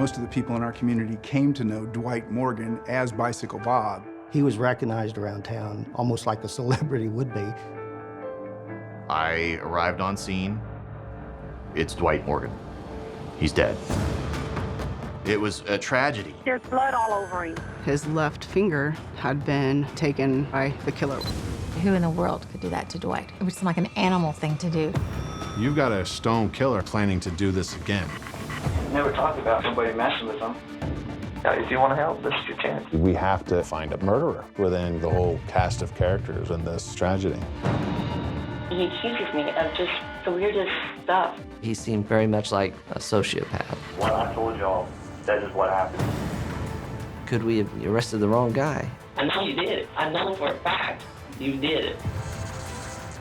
Most of the people in our community came to know Dwight Morgan as Bicycle Bob. He was recognized around town almost like a celebrity would be. I arrived on scene. It's Dwight Morgan. He's dead. It was a tragedy. There's blood all over him. His left finger had been taken by the killer. Who in the world could do that to Dwight? It would seem like an animal thing to do. You've got a stone killer planning to do this again. Never talked about somebody messing with them. If you want to help, this is your chance. We have to find a murderer within the whole cast of characters in this tragedy. He accuses me of just the weirdest stuff. He seemed very much like a sociopath. When I told y'all, that is what happened. Could we have arrested the wrong guy? I know you did it. I know for a fact you did it.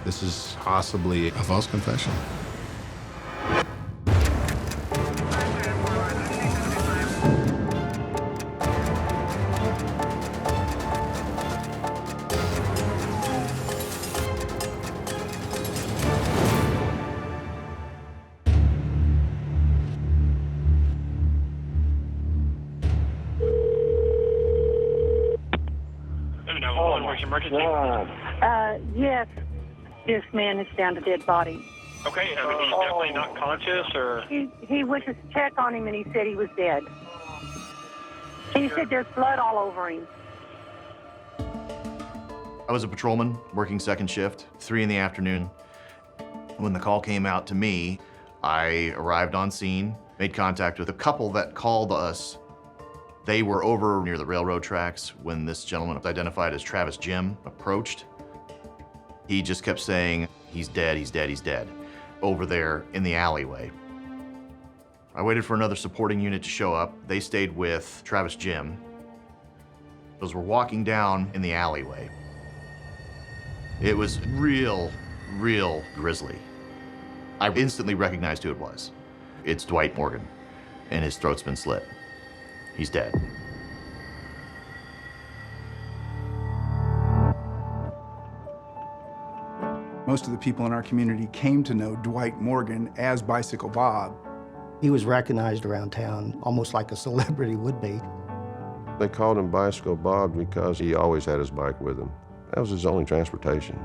This is possibly a false confession. Yes, this man is found a dead body. Okay, he's definitely not conscious, or? He went to check on him and he said he was dead. He said there's blood all over him. I was a patrolman working second shift, 3 in the afternoon. When the call came out to me, I arrived on scene, made contact with a couple that called us. They were over near the railroad tracks when this gentleman, identified as Travis Jim, approached. He just kept saying, he's dead, he's dead, he's dead, over there in the alleyway. I waited for another supporting unit to show up. They stayed with Travis Jim. Those were walking down in the alleyway. It was real grisly. I instantly recognized who it was. It's Dwight Morgan, and his throat's been slit. He's dead. Most of the people in our community came to know Dwight Morgan as Bicycle Bob. He was recognized around town almost like a celebrity would be. They called him Bicycle Bob because he always had his bike with him. That was his only transportation.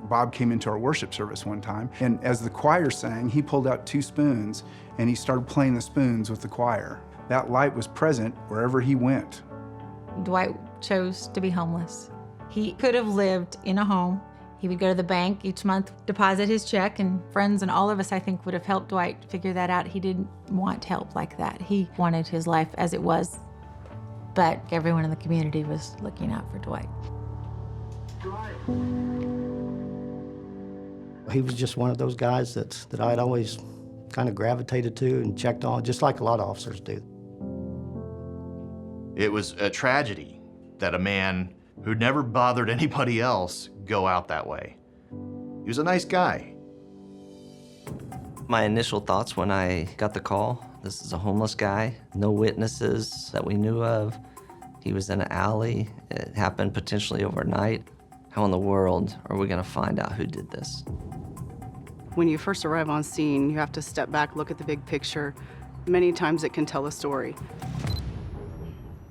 Bob came into our worship service one time, and as the choir sang, he pulled out 2 spoons, and he started playing the spoons with the choir. That light was present wherever he went. Dwight chose to be homeless. He could have lived in a home. He would go to the bank each month, deposit his check, and friends and all of us, I think, would have helped Dwight figure that out. He didn't want help like that. He wanted his life as it was, but everyone in the community was looking out for Dwight. He was just one of those guys that I'd always kind of gravitated to and checked on, just like a lot of officers do. It was a tragedy that a man who never bothered anybody else go out that way. He was a nice guy. My initial thoughts when I got the call, this is a homeless guy, no witnesses that we knew of. He was in an alley. It happened potentially overnight. How in the world are we gonna find out who did this? When you first arrive on scene, you have to step back, look at the big picture. Many times it can tell a story.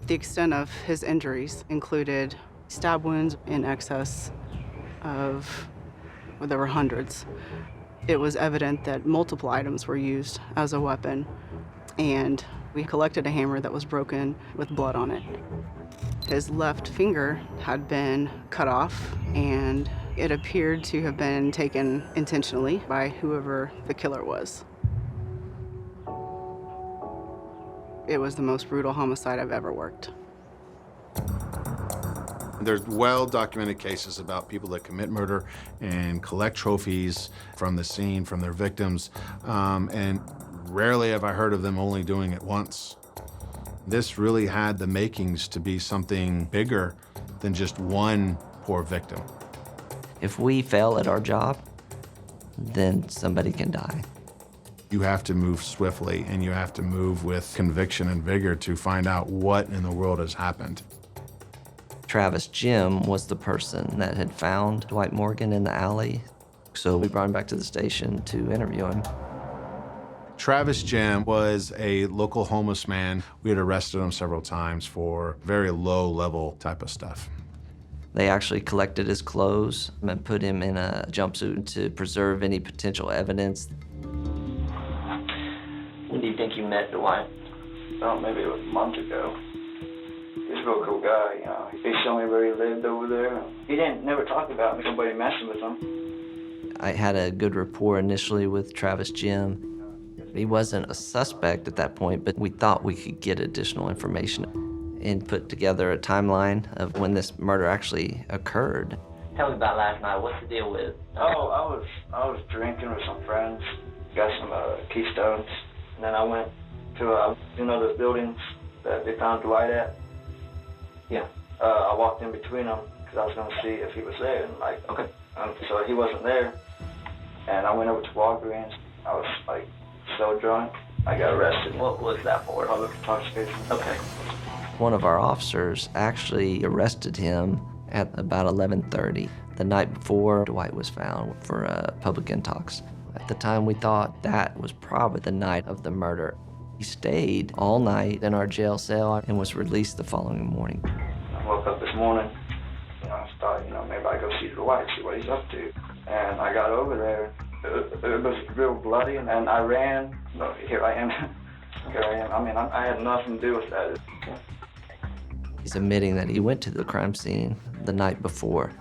The extent of his injuries included stab wounds in excess of, well, there were hundreds. It was evident that multiple items were used as a weapon, and we collected a hammer that was broken with blood on it. His left finger had been cut off, and it appeared to have been taken intentionally by whoever the killer was. It was the most brutal homicide I've ever worked. There's well-documented cases about people that commit murder and collect trophies from the scene, from their victims, and rarely have I heard of them only doing it once. This really had the makings to be something bigger than just one poor victim. If we fail at our job, then somebody can die. You have to move swiftly, and you have to move with conviction and vigor to find out what in the world has happened. Travis Jim was the person that had found Dwight Morgan in the alley, so we brought him back to the station to interview him. Travis Jim was a local homeless man. We had arrested him several times for very low-level type of stuff. They actually collected his clothes and put him in a jumpsuit to preserve any potential evidence. When do you think you met Dwight? Oh, maybe it was a month ago. He's a real cool guy, you know. He showed me where he lived over there. He didn't never talk about somebody messing with him. I had a good rapport initially with Travis Jim. He wasn't a suspect at that point, but we thought we could get additional information and put together a timeline of when this murder actually occurred. Tell me about last night. What's the deal with? Oh, I was drinking with some friends. Got some Keystones. And then I went to, those buildings that they found Dwight at? Yeah. I walked in between them because I was going to see if he was there. And okay. So he wasn't there. And I went over to Walgreens. I was so drunk, I got arrested. What was that for? Public intoxication. Okay. One of our officers actually arrested him at about 11:30, the night before Dwight was found for public intox. At the time, we thought that was probably the night of the murder. He stayed all night in our jail cell and was released the following morning. I woke up this morning, I thought, maybe I go see Dwight, see what he's up to. And I got over there. It was real bloody, and I ran. No, here I am. Here I am. I mean, I had nothing to do with that. He's admitting that he went to the crime scene the night before.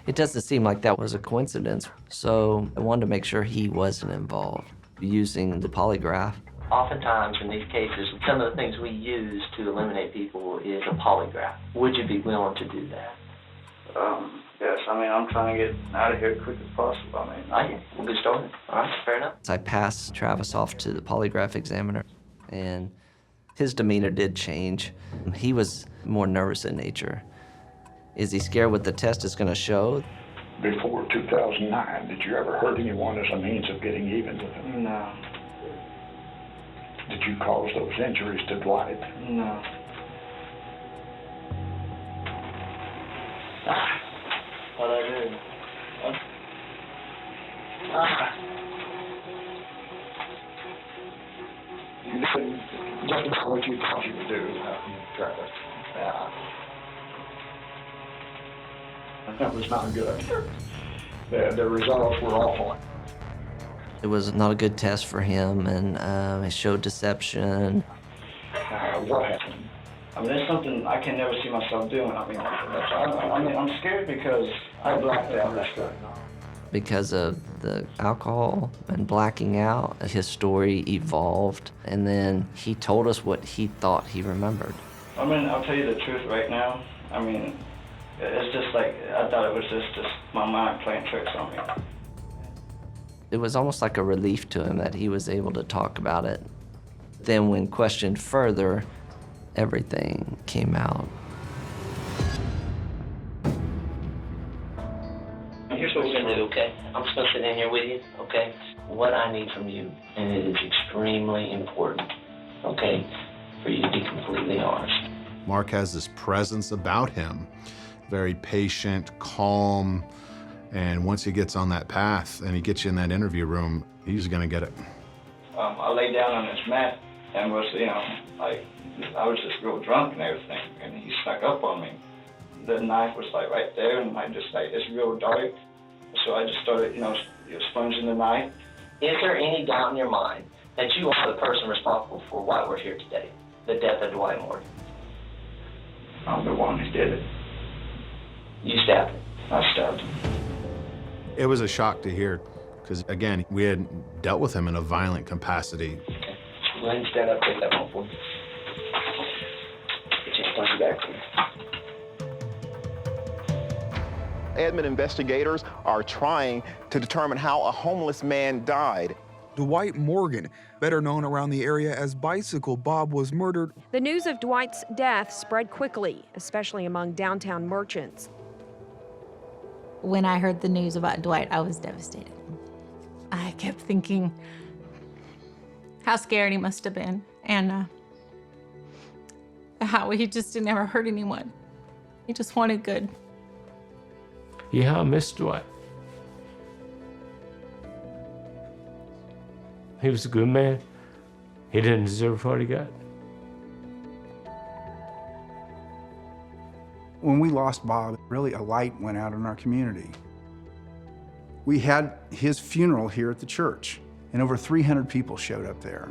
It doesn't seem like that was a coincidence, so I wanted to make sure he wasn't involved. Using the polygraph. Oftentimes in these cases, some of the things we use to eliminate people is a polygraph. Would you be willing to do that? Yes, I'm trying to get out of here as quick as possible. We'll get started. All right, fair enough. I passed Travis off to the polygraph examiner, and his demeanor did change. He was more nervous in nature. Is he scared what the test is going to show? Before 2009, did you ever hurt anyone as a means of getting even with them? No. Did you cause those injuries to Dwight? No. What I did? You did just about what you thought you would do, Travis. That was not good. The results were awful. It was not a good test for him, and it showed deception. What happened? There's something I can never see myself doing. I'm scared because I blacked out this guy. Because of the alcohol and blacking out, his story evolved, and then he told us what he thought he remembered. I'll tell you the truth right now. It's just I thought it was just my mind playing tricks on me. It was almost like a relief to him that he was able to talk about it. Then when questioned further, everything came out. Here's what we're gonna do, okay? I'm just gonna sit in here with you, okay? What I need from you, and it is extremely important, okay, for you to be completely honest. Mark has this presence about him, very patient, calm, and once he gets on that path and he gets you in that interview room, he's gonna get it. I lay down on this mat and was, I was just real drunk and everything, and he snuck up on me. The knife was right there, and it's real dark, so I just started, sponging the knife. Is there any doubt in your mind that you are the person responsible for why we're here today, the death of Dwight Morgan? I'm the one who did it. You stabbed him. I stabbed him. It was a shock to hear, because again, we had dealt with him in a violent capacity. Okay. Go ahead and stand up, take that one for me. Get your sponge back to me. Edmond investigators are trying to determine how a homeless man died. Dwight Morgan, better known around the area as Bicycle Bob, was murdered. The news of Dwight's death spread quickly, especially among downtown merchants. When I heard the news about Dwight, I was devastated. I kept thinking how scared he must have been, and how he just never hurt anyone. He just wanted good. Yeah, I miss Dwight. He was a good man. He didn't deserve what he got. When we lost Bob, really a light went out in our community. We had his funeral here at the church, and over 300 people showed up there.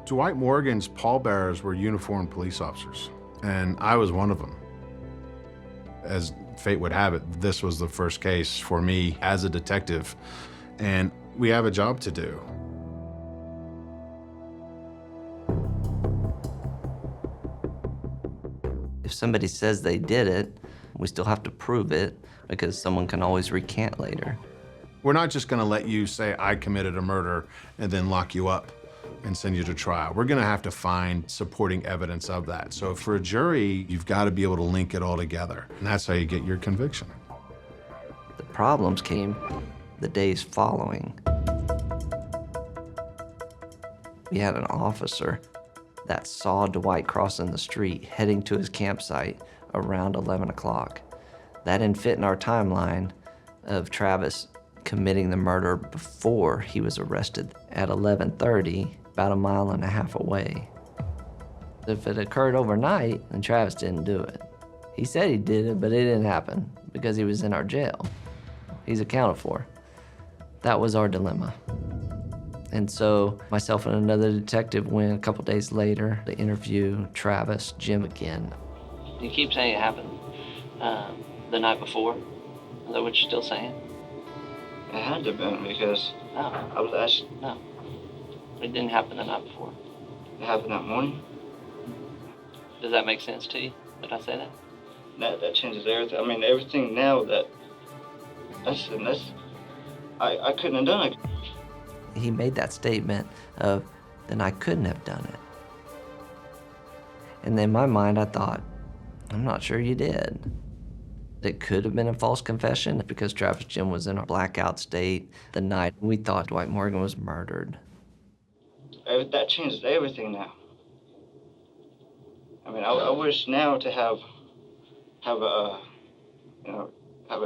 Dwight Morgan's pallbearers were uniformed police officers, and I was one of them. As fate would have it, this was the first case for me as a detective, and we have a job to do. If somebody says they did it, we still have to prove it because someone can always recant later. We're not just gonna let you say, I committed a murder, and then lock you up and send you to trial. We're gonna have to find supporting evidence of that. So for a jury, you've gotta be able to link it all together, and that's how you get your conviction. The problems came the days following. We had an officer that saw Dwight crossing the street, heading to his campsite around 11 o'clock. That didn't fit in our timeline of Travis committing the murder before he was arrested at 11:30, about a mile and a half away. If it occurred overnight, then Travis didn't do it. He said he did it, but it didn't happen because he was in our jail. He's accounted for. That was our dilemma. And so myself and another detective went a couple days later to interview Travis, Jim again. You keep saying it happened the night before. Is that what you're still saying? It had to have been because I was asked. No, it didn't happen the night before. It happened that morning. Does that make sense to you? Did I say that? That changes everything. I mean, everything now I couldn't have done it. He made that statement of, then I couldn't have done it. And in my mind, I thought, I'm not sure you did. It could have been a false confession because Travis Jim was in a blackout state the night we thought Dwight Morgan was murdered. That changes everything now. I mean, I wish now to have a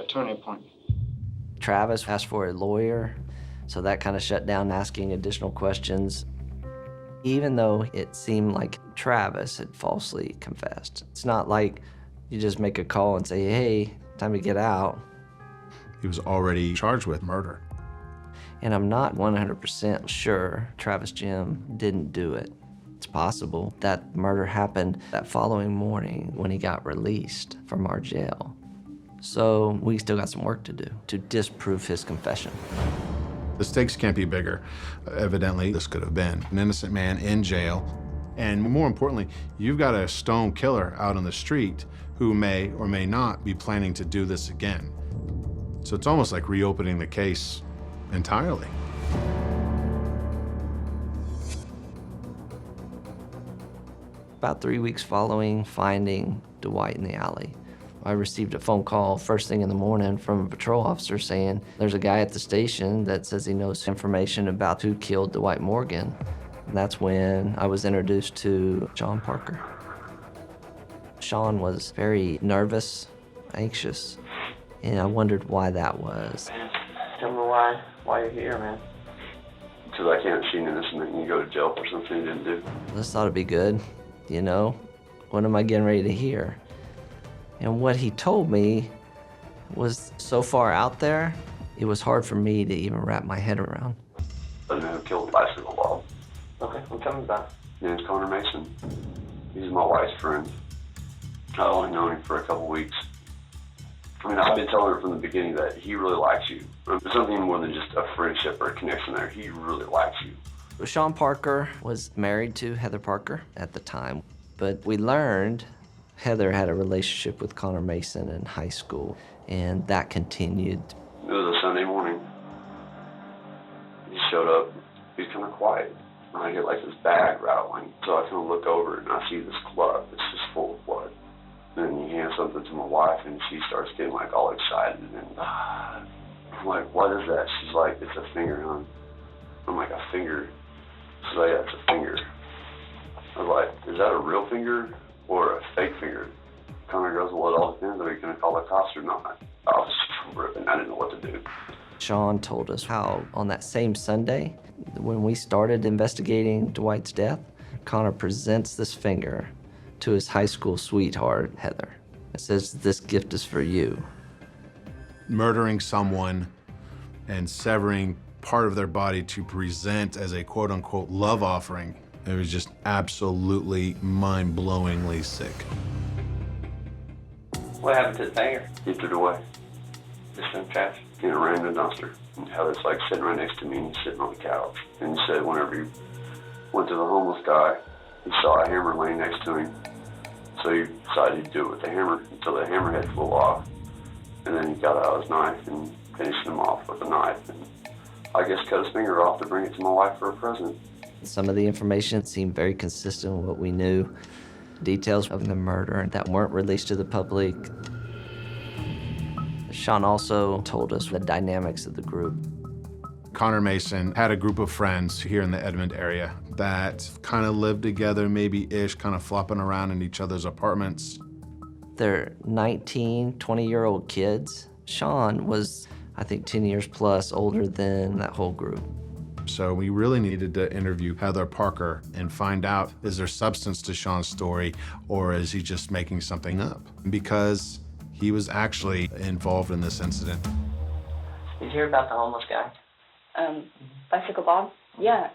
turning point. Travis asked for a lawyer, so that kind of shut down asking additional questions. Even though it seemed like Travis had falsely confessed. It's not like you just make a call and say, hey, time to get out. He was already charged with murder. And I'm not 100% sure Travis Jim didn't do it. It's possible that murder happened that following morning when he got released from our jail. So we still got some work to do to disprove his confession. The stakes can't be bigger. Evidently, this could have been an innocent man in jail. And more importantly, you've got a stone killer out on the street who may or may not be planning to do this again. So it's almost like reopening the case entirely. About 3 weeks following finding Dwight in the alley, I received a phone call first thing in the morning from a patrol officer saying there's a guy at the station that says he knows information about who killed Dwight Morgan. And that's when I was introduced to Sean Parker. Sean was very nervous, anxious, and I wondered why that was. Man, tell me why you're here, man. Because I can't see an innocent man. You go to jail for something you didn't do. I just thought it'd be good, you know? What am I getting ready to hear? And what he told me was so far out there, it was hard for me to even wrap my head around. The man who killed bicycle Bob. Okay, well, tell me about it. His name's Connor Mason. He's my wife's friend. I've only known him for a couple weeks. I mean, I've been telling her from the beginning that he really likes you. There's something more than just a friendship or a connection there. He really likes you. Sean Parker was married to Heather Parker at the time, but we learned Heather had a relationship with Connor Mason in high school, and that continued. It was a Sunday morning. He showed up. He was kind of quiet. And I hear like this bag rattling. So I kind of look over and I see this glove that's just full of blood. And then he hands something to my wife and she starts getting like all excited. And I'm like, what is that? She's like, it's a finger, hon. I'm like, a finger? She's like, yeah, it's a finger. I was like, is that a real finger or a fake finger? Connor goes, well, it all depends. Are you going to call the cops or not? I was ripping. I didn't know what to do. Sean told us how on that same Sunday, When we started investigating Dwight's death, Connor presents this finger to his high school sweetheart, Heather. It says, "This gift is for you." Murdering someone and severing part of their body to present as a quote-unquote love offering, it was just absolutely mind-blowingly sick. What happened to the finger? He threw it away. Just in the trash. And it ran in the dumpster. And Heather's like sitting right next to me and he's sitting on the couch. And he said whenever he went to the homeless guy, he saw a hammer laying next to him. So he decided to do it with the hammer until the hammerhead flew off. And then he got out his knife and finished him off with a knife. And I guess cut his finger off to bring it to my wife for a present. Some of the information seemed very consistent with what we knew. Details of the murder that weren't released to the public. Sean also told us the dynamics of the group. Connor Mason had a group of friends here in the Edmond area that kind of lived together, maybe-ish, kind of flopping around in each other's apartments. They're 19, 20-year-old kids. Sean was, I think, 10 years plus older than that whole group. So we really needed to interview Heather Parker and find out, is there substance to Sean's story or is he just making something up? Because he was actually involved in this incident. Did you hear about the homeless guy? Bicycle Bob? Yeah.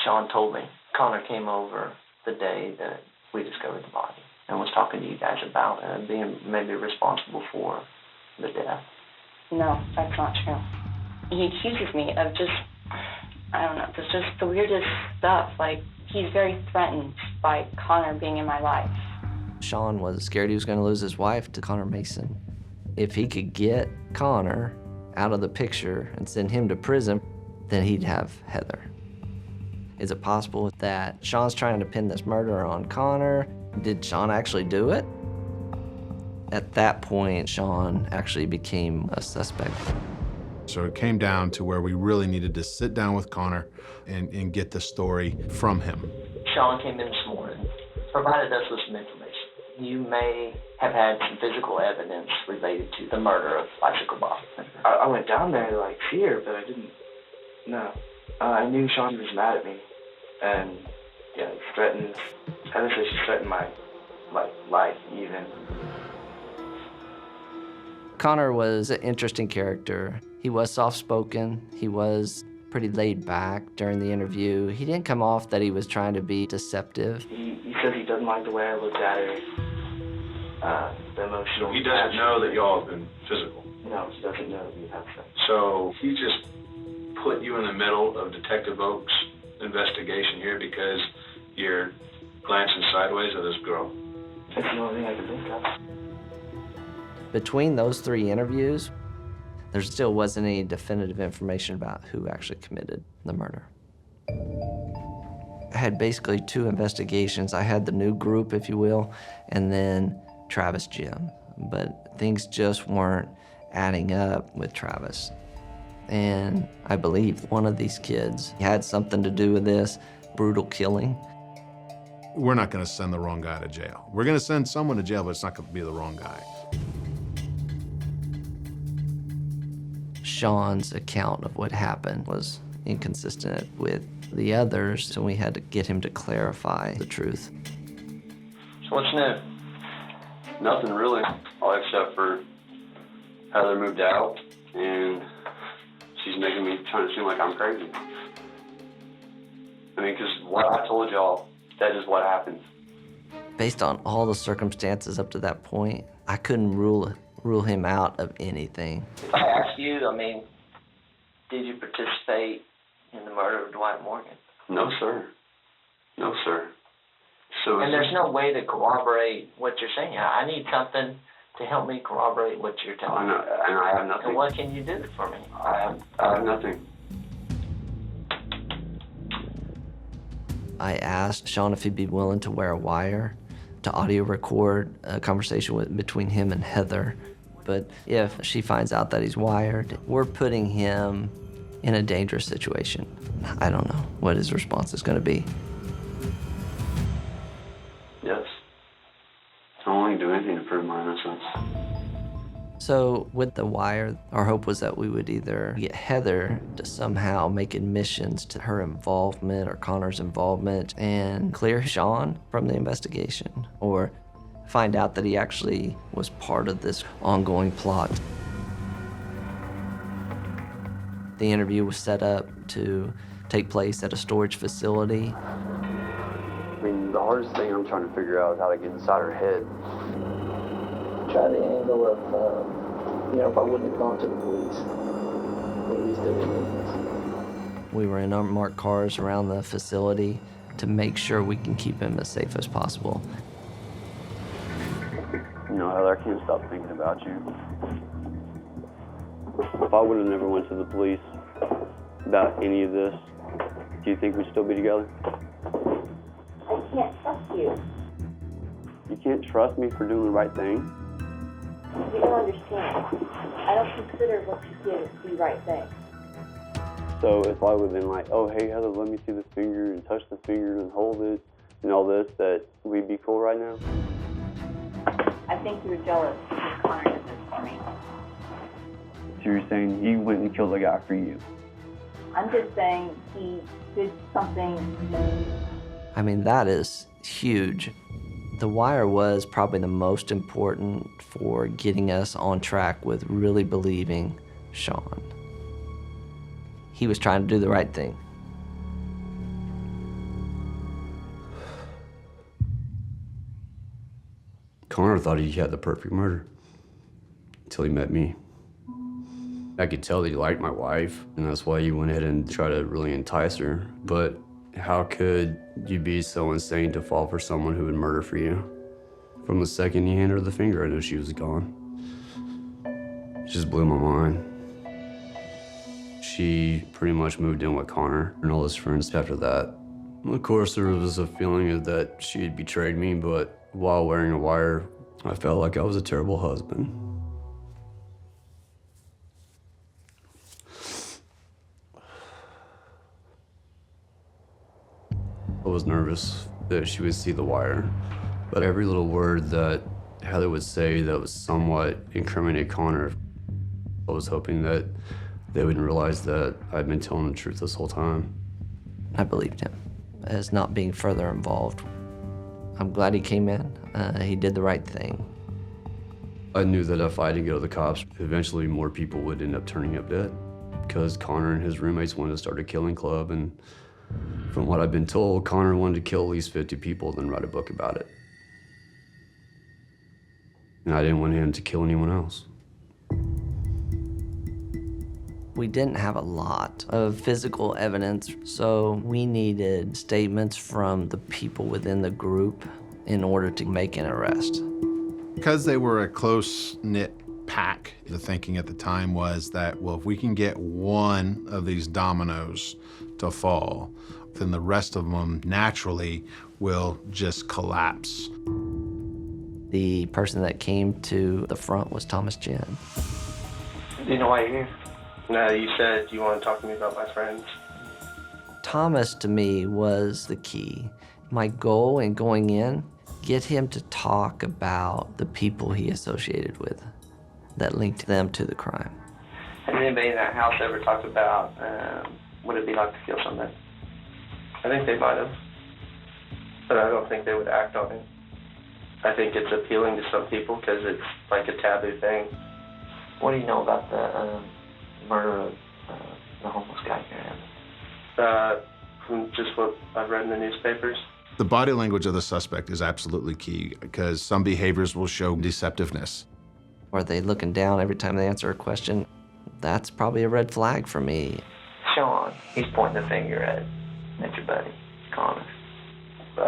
Sean told me. Connor came over the day that we discovered the body and was talking to you guys about being maybe responsible for the death. No, that's not true. He accuses me of just, I don't know, it's just the weirdest stuff. Like, he's very threatened by Connor being in my life. Sean was scared he was going to lose his wife to Connor Mason. If he could get Connor out of the picture and send him to prison, then he'd have Heather. Is it possible that Sean's trying to pin this murder on Connor? Did Sean actually do it? At that point, Sean actually became a suspect. So it came down to where we really needed to sit down with Connor and get the story from him. Sean came in this morning, provided us with some information. You may have had some physical evidence related to the murder of Bicycle Bob. I went down there to see her, but I didn't. No. I knew Sean was mad at me. And, yeah, threatened. Heather said she threatened my life, even. Connor was an interesting character. He was soft-spoken. He was pretty laid back during the interview. He didn't come off that he was trying to be deceptive. He says he doesn't like the way I looked at her. The emotional. He doesn't know that y'all have been physical. No, he doesn't know that we have sex. So he just put you in the middle of Detective Oak's investigation here because you're glancing sideways at this girl. That's the only thing I can think of. Between those 3 interviews, there still wasn't any definitive information about who actually committed the murder. I had basically 2 investigations. I had the new group, if you will, and then Travis Jim. But things just weren't adding up with Travis. And I believe one of these kids had something to do with this brutal killing. We're not going to send the wrong guy to jail. We're going to send someone to jail, but it's not going to be the wrong guy. Sean's account of what happened was inconsistent with the others, so we had to get him to clarify the truth. So what's new? Nothing really, all except for Heather moved out and she's making me trying to seem like I'm crazy. I mean, because what I told y'all, that is what happened. Based on all the circumstances up to that point, I couldn't rule him out of anything. If I ask you, I mean, did you participate in the murder of Dwight Morgan? No, sir. No, sir. So and there's no way to corroborate what you're saying. I need something to help me corroborate what you're telling me. And I have nothing. And what can you do for me? I have nothing. I asked Sean if he'd be willing to wear a wire to audio record a conversation between him and Heather. But if she finds out that he's wired, we're putting him in a dangerous situation. I don't know what his response is going to be. Yes. I don't want to do anything to prove my innocence. So with the wire, our hope was that we would either get Heather to somehow make admissions to her involvement or Connor's involvement and clear Sean from the investigation, or find out that he actually was part of this ongoing plot. The interview was set up to take place at a storage facility. I mean, the hardest thing I'm trying to figure out is how to get inside her head. Try the angle of, if I wouldn't have gone to the police, would we still be doing this? We were in unmarked cars around the facility to make sure we can keep him as safe as possible. Heather, I can't stop thinking about you. If I would have never went to the police about any of this, do you think we'd still be together? I can't trust you. You can't trust me for doing the right thing? You don't understand. I don't consider what you did the right thing. So if I would have been like, oh, hey, Heather, let me see the finger and touch the finger and hold it and all this, that we'd be cool right now? I think you're jealous because Connor did this for me. So you're saying he went and killed the guy for you? I'm just saying he did something. I mean, that is huge. The wire was probably the most important for getting us on track with really believing Sean. He was trying to do the right thing. Connor thought he had the perfect murder until he met me. I could tell that he liked my wife, and that's why he went ahead and tried to really entice her. But how could you be so insane to fall for someone who would murder for you? From the second he handed her the finger, I knew she was gone. It just blew my mind. She pretty much moved in with Connor and all his friends after that. Of course, there was a feeling that she had betrayed me, but while wearing a wire, I felt like I was a terrible husband. I was nervous that she would see the wire, but every little word that Heather would say that was somewhat incriminate Connor, I was hoping that they wouldn't realize that I'd been telling the truth this whole time. I believed him as not being further involved. I'm glad he came in. He did the right thing. I knew that if I didn't go to the cops, eventually more people would end up turning up dead, because Connor and his roommates wanted to start a killing club, and from what I've been told, Connor wanted to kill at least 50 people, then write a book about it. And I didn't want him to kill anyone else. We didn't have a lot of physical evidence, so we needed statements from the people within the group in order to make an arrest. Because they were a close-knit pack, the thinking at the time was that, well, if we can get one of these dominoes to fall, then the rest of them naturally will just collapse. The person that came to the front was Thomas Jen. Do you know why you're here? No, you said you want to talk to me about my friends. Thomas, to me, was the key. My goal in going in, get him to talk about the people he associated with that linked them to the crime. Has anybody in that house ever talked about what it'd be like to kill somebody? I think they might have, but I don't think they would act on it. I think it's appealing to some people because it's like a taboo thing. What do you know about the murder of the homeless guy here? From just what I've read in the newspapers. The body language of the suspect is absolutely key, because some behaviors will show deceptiveness. Are they looking down every time they answer a question? That's probably a red flag for me. Sean, he's pointing the finger at your buddy, Connor. But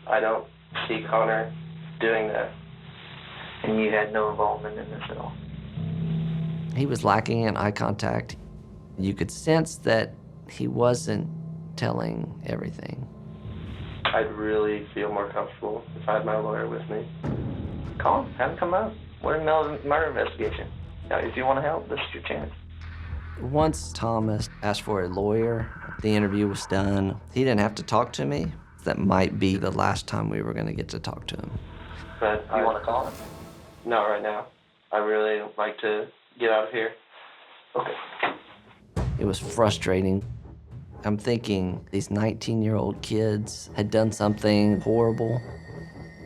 I don't see Connor doing that. And you had no involvement in this at all. He was lacking in eye contact. You could sense that he wasn't telling everything. I'd really feel more comfortable if I had my lawyer with me. Call him, have him come up. We're in the middle of a murder investigation. Now, if you want to help, this is your chance. Once Thomas asked for a lawyer, the interview was done. He didn't have to talk to me. That might be the last time we were going to get to talk to him. But you want to call him? Not right now. I really like to get out of here. Okay. It was frustrating. I'm thinking these 19-year-old kids had done something horrible,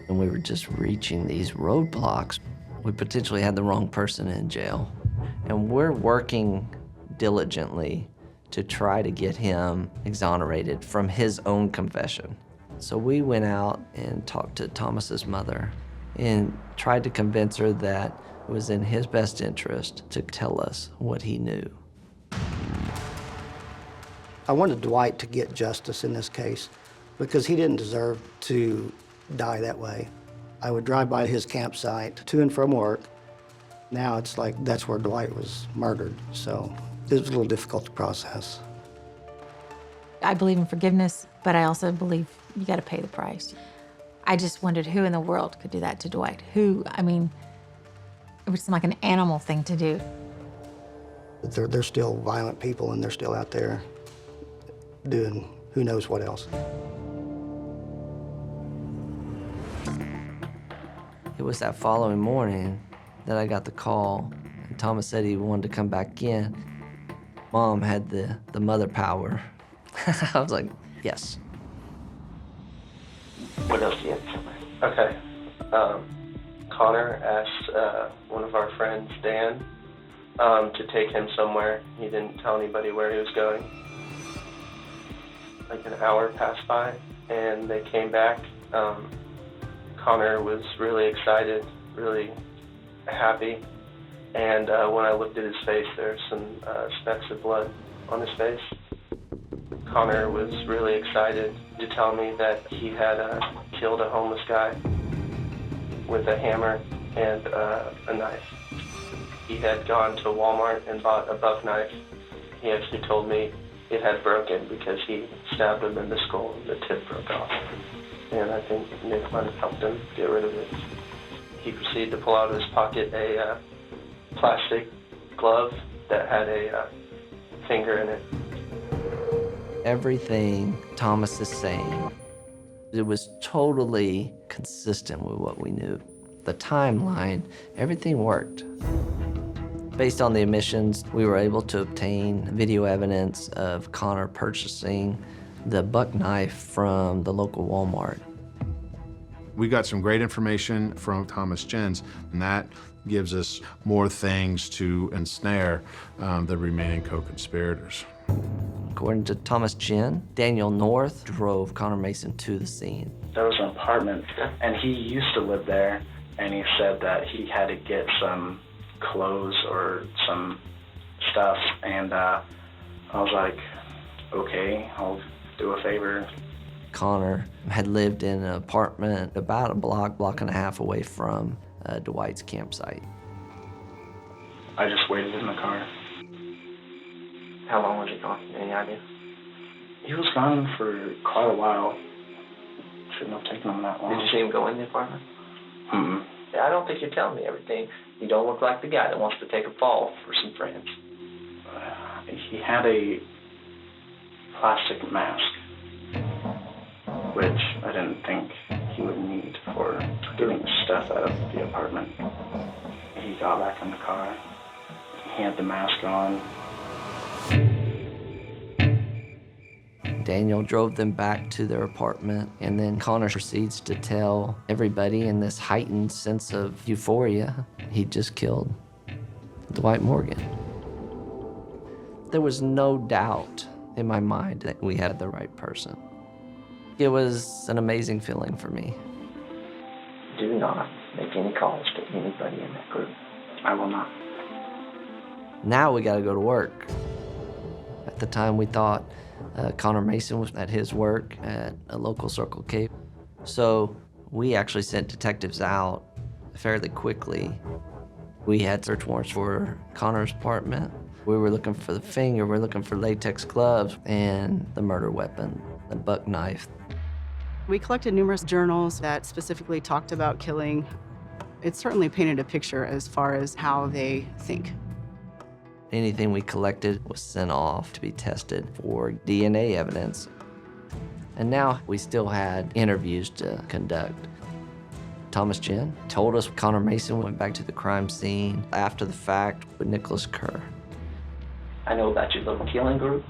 and we were just reaching these roadblocks. We potentially had the wrong person in jail. And we're working diligently to try to get him exonerated from his own confession. So we went out and talked to Thomas's mother and tried to convince her that it was in his best interest to tell us what he knew. I wanted Dwight to get justice in this case because he didn't deserve to die that way. I would drive by his campsite to and from work. Now it's like that's where Dwight was murdered, so it was a little difficult to process. I believe in forgiveness, but I also believe you got to pay the price. I just wondered who in the world could do that to Dwight. Who, I mean, it would seem like an animal thing to do. They're still violent people, and they're still out there doing who knows what else. It was that following morning that I got the call, and Thomas said he wanted to come back in. Mom had the mother power. I was like, yes. What else do you have to say? Okay. Connor asked one of our friends, Dan, to take him somewhere. He didn't tell anybody where he was going. Like an hour passed by, and they came back. Connor was really excited, really happy, and when I looked at his face, there were some specks of blood on his face. Connor was really excited to tell me that he had killed a homeless guy with a hammer and a knife. He had gone to Walmart and bought a buck knife. He actually told me it had broken because he stabbed him in the skull and the tip broke off. And I think Nick might have helped him get rid of it. He proceeded to pull out of his pocket a plastic glove that had a finger in it. Everything Thomas is saying, it was totally consistent with what we knew. The timeline, everything worked. Based on the admissions, we were able to obtain video evidence of Connor purchasing the buck knife from the local Walmart. We got some great information from Thomas Jens, and that gives us more things to ensnare the remaining co-conspirators. According to Thomas Jen, Daniel North drove Connor Mason to the scene. There was an apartment, and he used to live there, and he said that he had to get some clothes or some stuff, and I was like, okay, I'll do a favor. Connor had lived in an apartment about a block and a half away from Dwight's campsite. I just waited in the car. How long was he gone? Any idea? He was gone for quite a while. Shouldn't have taken him that long. Did you see him go in the apartment? Mm-mm. Yeah, I don't think you're telling me everything. You don't look like the guy that wants to take a fall for some friends. He had a plastic mask, which I didn't think he would need for getting stuff out of the apartment. He got back in the car. He had the mask on. Daniel drove them back to their apartment, and then Connor proceeds to tell everybody in this heightened sense of euphoria he just killed Dwight Morgan. There was no doubt in my mind that we had the right person. It was an amazing feeling for me. Do not make any calls to anybody in that group. I will not. Now we got to go to work. At the time, we thought Connor Mason was at his work at a local Circle K. So we actually sent detectives out fairly quickly. We had search warrants for Connor's apartment. We were looking for the finger, we were looking for latex gloves, and the murder weapon, the buck knife. We collected numerous journals that specifically talked about killing. It certainly painted a picture as far as how they think. Anything we collected was sent off to be tested for DNA evidence. And now we still had interviews to conduct. Thomas Jen told us Connor Mason went back to the crime scene after the fact with Nicholas Kerr. I know about your little killing group.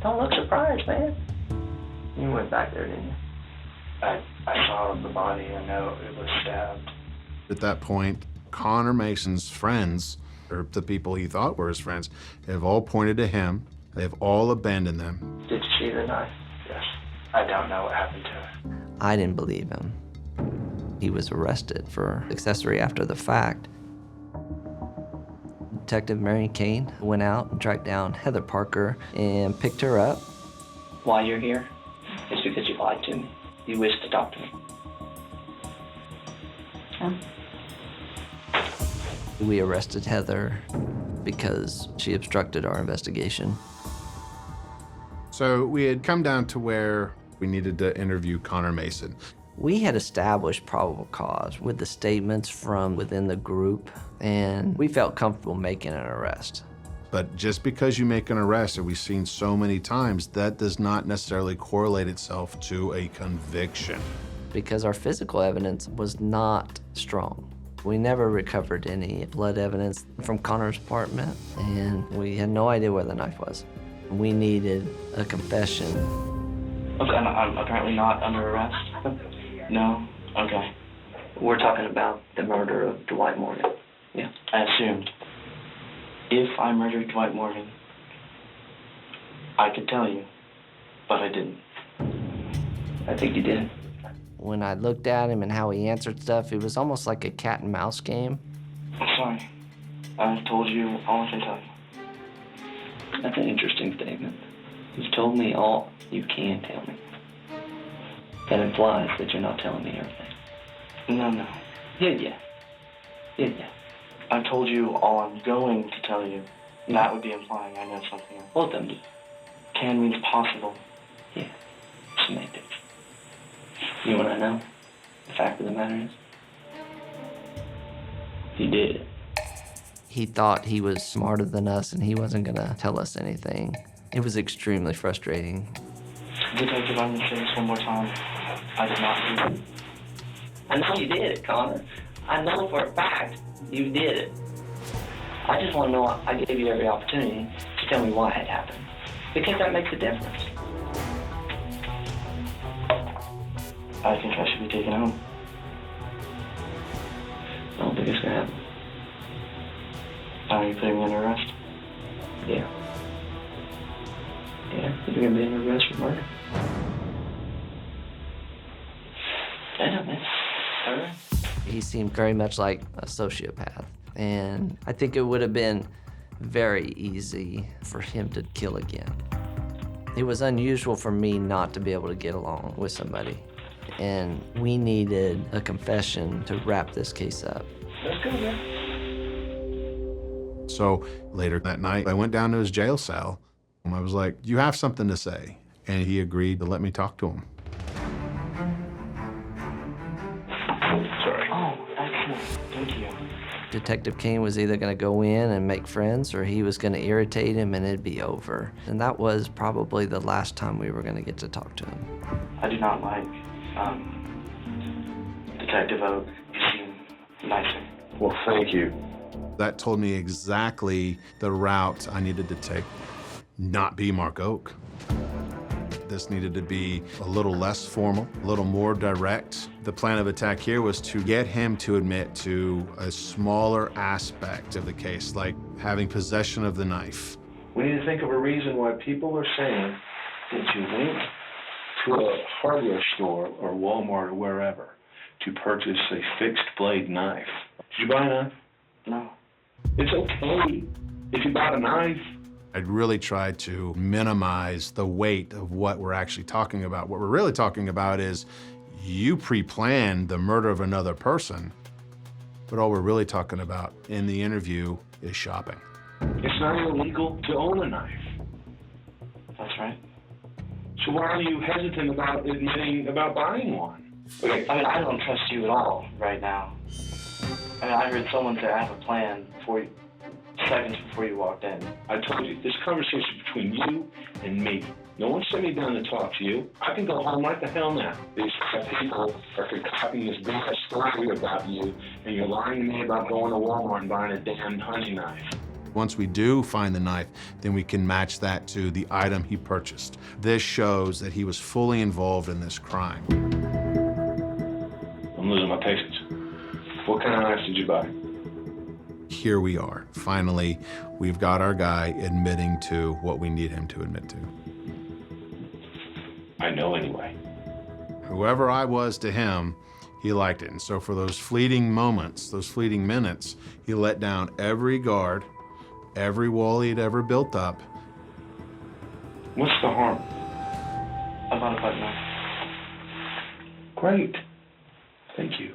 Don't look surprised, man. You went back there, didn't you? I saw the body. I know it was stabbed. At that point, Connor Mason's friends, or the people he thought were his friends, have all pointed to him. They've all abandoned them. Did you see the knife? Yes. I don't know what happened to it. I didn't believe him. He was arrested for accessory after the fact. Detective Marion Kane went out and tracked down Heather Parker and picked her up. Why you're here is because you lied to me. You wish to talk to me. Huh? We arrested Heather because she obstructed our investigation. So we had come down to where we needed to interview Connor Mason. We had established probable cause with the statements from within the group, and we felt comfortable making an arrest. But just because you make an arrest, and we've seen so many times, that does not necessarily correlate itself to a conviction. Because our physical evidence was not strong. We never recovered any blood evidence from Connor's apartment, and we had no idea where the knife was. We needed a confession. Okay, I'm apparently not under arrest? No? Okay. We're talking about the murder of Dwight Morgan. Yeah. I assumed. If I murdered Dwight Morgan, I could tell you, but I didn't. I think you did. When I looked at him and how he answered stuff, it was almost like a cat and mouse game. I'm sorry. I've told you all I can tell you. That's an interesting statement. You've told me all you can tell me. That implies that you're not telling me everything. No. Yeah. I told you all I'm going to tell you. That would be implying I know something else. Both of them do. Can means possible. Yeah. Semantics. You know what I know? The fact of the matter is, you did it. He thought he was smarter than us and he wasn't gonna tell us anything. It was extremely frustrating. Detective, I'm gonna say this one more time. I did not do it. I know you did it, Connor. I know for a fact you did it. I just want to know I gave you every opportunity to tell me why it happened. Because that makes a difference. I think I should be taken home. I don't think it's gonna happen. Are you putting me under arrest? Yeah. You're gonna be under arrest for murder. I know, man. All right. He seemed very much like a sociopath, and I think it would have been very easy for him to kill again. It was unusual for me not to be able to get along with somebody, and we needed a confession to wrap this case up. That's good, man. So later that night, I went down to his jail cell. And I was like, you have something to say. And he agreed to let me talk to him. Sorry. Oh, excellent. Thank you. Detective Kane was either going to go in and make friends or he was going to irritate him and it'd be over. And that was probably the last time we were going to get to talk to him. I do not like Detective Oak. You seem nicer. Well, thank you. That told me exactly the route I needed to take. Not be Mark Oak. This needed to be a little less formal, a little more direct. The plan of attack here was to get him to admit to a smaller aspect of the case, like having possession of the knife. We need to think of a reason why people are saying that you went to a hardware store or Walmart or wherever to purchase a fixed blade knife. Did you buy a knife? No. It's okay if you bought a knife. I'd really tried to minimize the weight of what we're actually talking about. What we're really talking about is you pre-planned the murder of another person, but all we're really talking about in the interview is shopping. It's not illegal to own a knife. That's right. So why are you hesitant about admitting about buying one? Okay. I mean, I don't trust you at all right now. I mean, I heard someone say I have a plan for you. Seconds before you walked in. I told you, this conversation between you and me, No one sent me down to talk to you. I can go home right the hell now. These people are concocting this big story about you, and you're lying to me about going to Walmart and buying a damn hunting knife. Once we do find the knife, then we can match that to the item he purchased. This shows that he was fully involved in this crime. I'm losing my patience. What kind of knife did you buy? Here we are. Finally, we've got our guy admitting to what we need him to admit to. I know anyway. Whoever I was to him, he liked it. And so for those fleeting moments, those fleeting minutes, he let down every guard, every wall he'd ever built up. What's the harm? I bought a butter knife. Great. Thank you.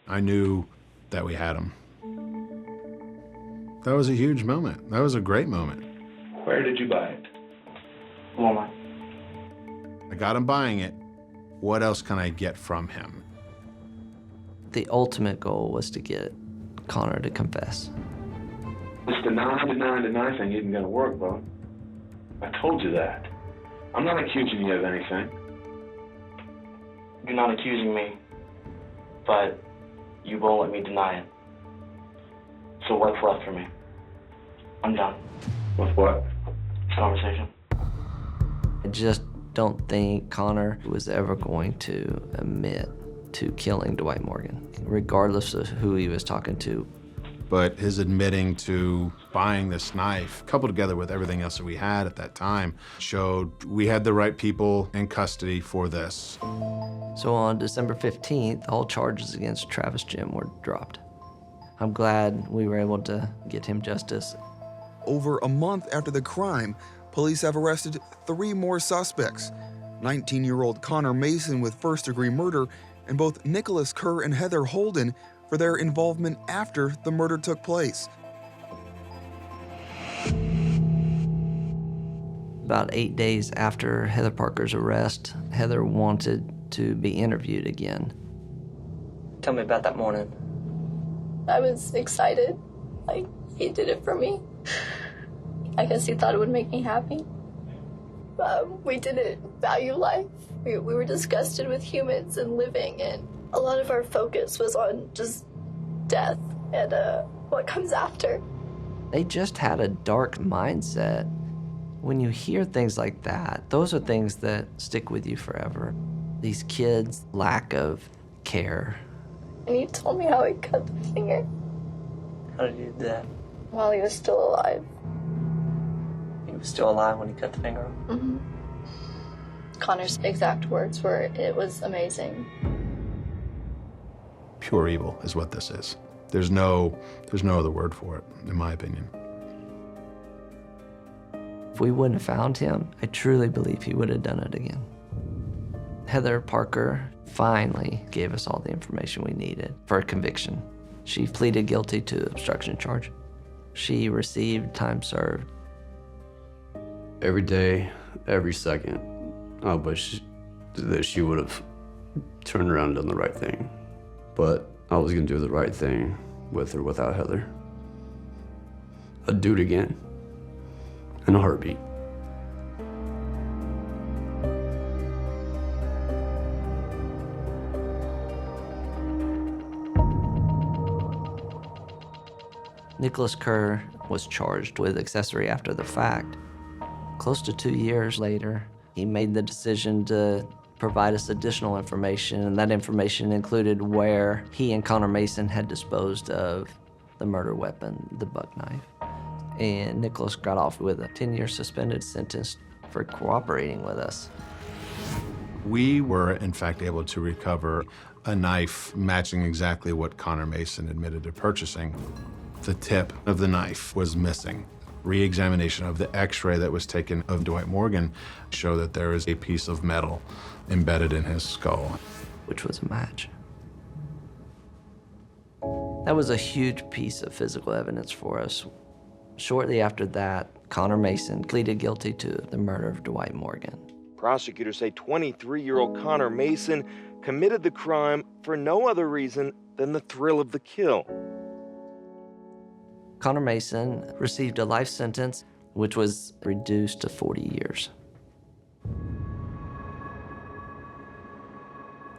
I knew that we had him. That was a huge moment. That was a great moment. Where did you buy it? Walmart. I got him buying it. What else can I get from him? The ultimate goal was to get Connor to confess. This deny thing isn't gonna work, bro. I told you that. I'm not accusing you of anything. You're not accusing me, but you won't let me deny it. So what's left for me? I'm done. With what? This conversation. I just don't think Connor was ever going to admit to killing Dwight Morgan, regardless of who he was talking to. But his admitting to buying this knife, coupled together with everything else that we had at that time, showed we had the right people in custody for this. So on December 15th, all charges against Travis Jim were dropped. I'm glad we were able to get him justice. Over a month after the crime, police have arrested 3 more suspects. 19-year-old Connor Mason with first-degree murder, and both Nicholas Kerr and Heather Holden for their involvement after the murder took place. About 8 days after Heather Parker's arrest, Heather wanted to be interviewed again. Tell me about that morning. I was excited. Like, he did it for me. I guess he thought it would make me happy. We didn't value life. We were disgusted with humans and living, and a lot of our focus was on just death and what comes after. They just had a dark mindset. When you hear things like that, those are things that stick with you forever. These kids' lack of care. And he told me how he cut the finger. How did you do that? While he was still alive. He was still alive when he cut the finger off? Mm-hmm. Connor's exact words were, "It was amazing." Pure evil is what this is. There's no other word for it, in my opinion. If we wouldn't have found him, I truly believe he would have done it again. Heather Parker finally gave us all the information we needed for a conviction. She pleaded guilty to obstruction charge. She received time served. Every day, every second, I wish that she would have turned around and done the right thing. But I was gonna do the right thing with or without Heather. I'd do it again, in a heartbeat. Nicholas Kerr was charged with accessory after the fact. Close to 2 years later, he made the decision to provide us additional information, and that information included where he and Connor Mason had disposed of the murder weapon, the buck knife. And Nicholas got off with a 10-year suspended sentence for cooperating with us. We were, in fact, able to recover a knife matching exactly what Connor Mason admitted to purchasing. The tip of the knife was missing. Re-examination of the x-ray that was taken of Dwight Morgan showed that there is a piece of metal embedded in his skull. Which was a match. That was a huge piece of physical evidence for us. Shortly after that, Connor Mason pleaded guilty to the murder of Dwight Morgan. Prosecutors say 23-year-old Connor Mason committed the crime for no other reason than the thrill of the kill. Connor Mason received a life sentence, which was reduced to 40 years.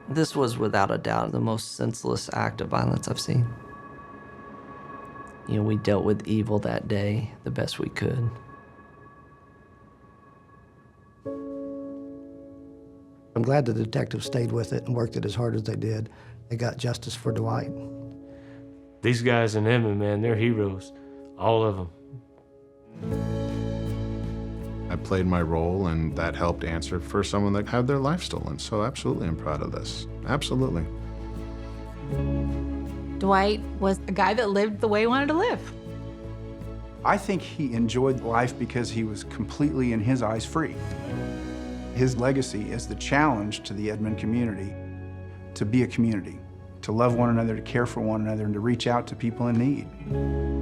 This was without a doubt the most senseless act of violence I've seen. You know, we dealt with evil that day the best we could. I'm glad the detectives stayed with it and worked it as hard as they did. They got justice for Dwight. These guys in Edmond, man, they're heroes. All of them. I played my role, and that helped answer for someone that had their life stolen. So absolutely, I'm proud of this. Absolutely. Dwight was a guy that lived the way he wanted to live. I think he enjoyed life because he was completely, in his eyes, free. His legacy is the challenge to the Edmond community to be a community, to love one another, to care for one another, and to reach out to people in need.